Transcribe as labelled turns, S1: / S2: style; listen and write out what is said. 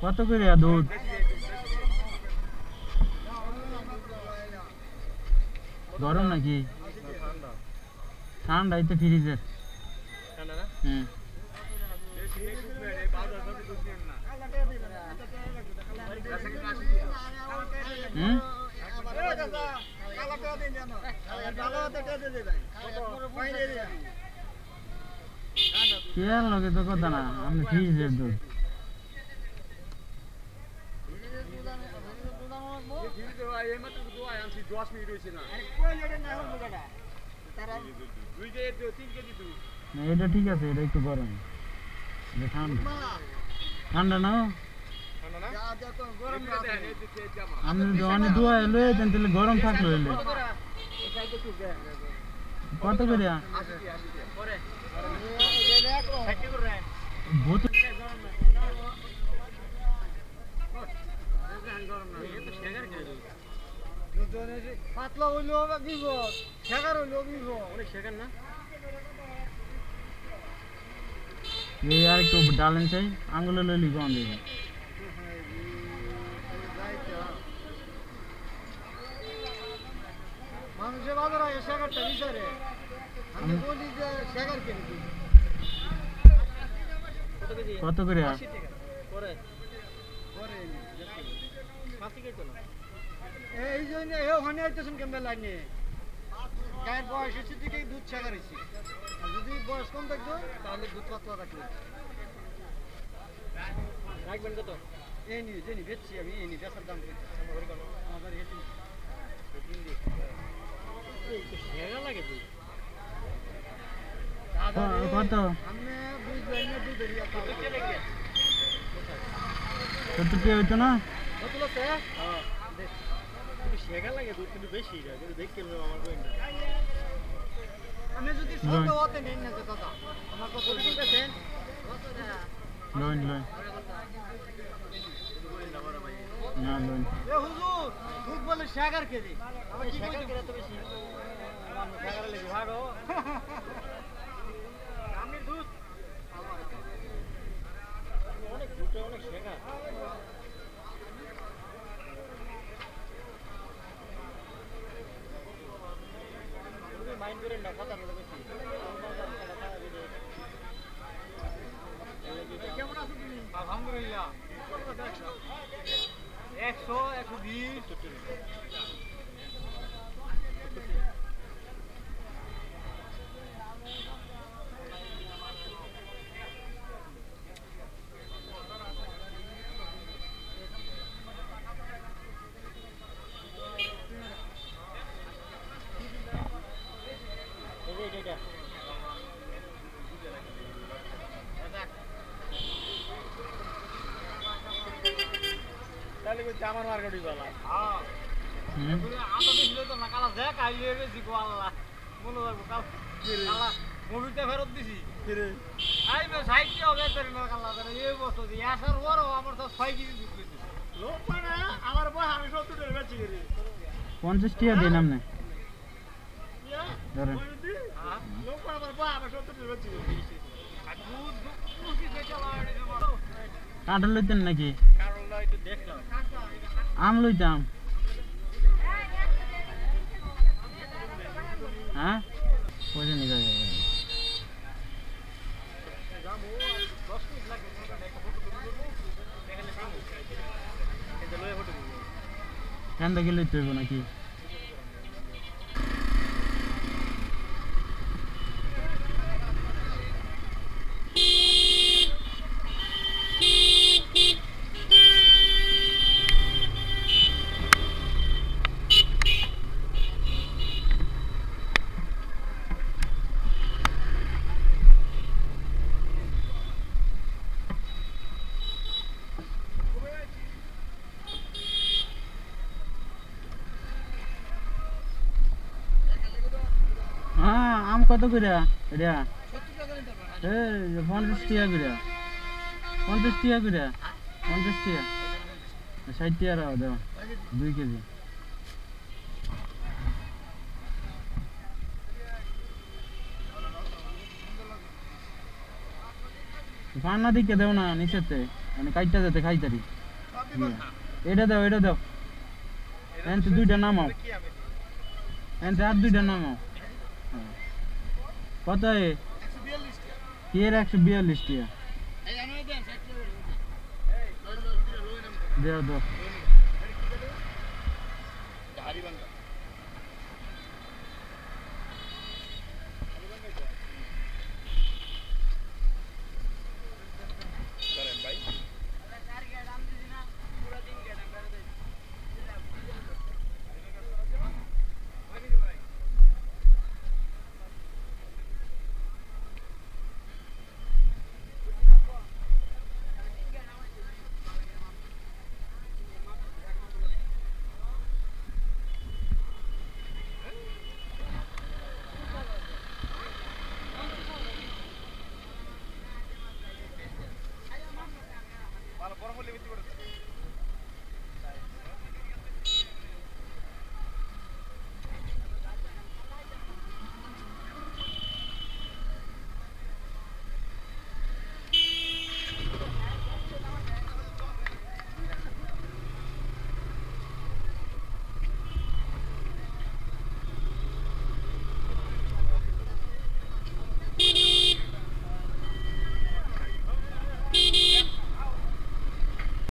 S1: কত করে দুধ? গরম নাকি? ঠান্ডা এই তো ফ্রিজের। হুম হুম কেয়ার লগে তো কথা না, আমি ফ্রিজের দুধ। এটা ঠিক আছে, এটা একটু গরম, এটা ঠান্ডা। ঠান্ডা না আমি অনেক দোয়া এলো তাহলে গরম থাকলো এলে কত করে
S2: পাতলা হইলেও বিপদ, শেখার হইলেও বিপদ, অনেক শেখার না।
S1: এই আর একটু ডালেন চাই, আঙুলে লইলি কম দেবে।
S2: মানুষের বাজার আগে শেখারটা বিচারে, আমি বলি যে শেখার কেন
S1: কত করে
S2: এই জন্য ওখানে আইতেছেন কেমন লাইনে গায়ের বয়স হচ্ছে দিকে দুধ শেখার হয়েছে, আর যদি বয়স কম থাকতো তাহলে দুধ পাতলা থাকলো। রাখবেন কত? এই নিয়ে যে বেচছি আমি, এই নিয়ে বেচার দাম আমার লাগে দুধ
S1: কত?
S2: আমি বুঝলাম না দুধ
S1: হইতো না
S2: শেখা লাগে দুধ কিন্তু বেশি দেখতে আমার আমি যদি ছোট হতে নেই না দাদা আমার কত দিতেছেন
S1: লোন লোন না লোন
S2: এ হুজুর দুধ বলে শেখার কেজি আমি শেখার কেজি তো বেশি আমি শেখার লাগি ভাড়ো আমি দুধ অনেক দুধ অনেক শেখা মাইন্ড করেন না কথা বলে বেশি। কেমন আছো তুমি? আলহামদুলিল্লাহ 100 120 আমার মার্কেটই বলা হ্যাঁ আমরা দিছিল তো না কালা দেখ আইলে বেশি গো আল্লাহ মনে রাখবো কালা মুভিটা ফেরত দিছি ফিরে আইবে সাইডে হবে তোর না কালা ধরে এই বস্তু দি আসার পর আমার তো 6 কেজি দুধ দিছি লোক মানে আমার বয় আমি 70 টাকা বেচি গরি
S1: 50 টাকা দেন আপনি ধরেন
S2: হ্যাঁ লোক আমার বয় আমি 70 টাকা বেচি গরি আর দুধ কি দেখে লাগাই দেব
S1: কাঁঠাল লইতেন নাকি?
S2: কারণ একটু দেখলাম
S1: আম লইতাম। হ্যাঁ পয়সা নিয়ে যাবে কেন দেখে লইতে হইব নাকি? হ্যাঁ আম কত করে এটা? 50 টাকা করে 50 টাকা করে 50 টাকা 60 টাকা দাও 2 কেজি ফান্না দিকে দেও না নিচেতে মানে কাইটটা যেতে খাইতারি এটা দাও এনতে দুইটা নামাও এনতে আর দুইটা নামাও কত এ কি এর 142 টাকা দাও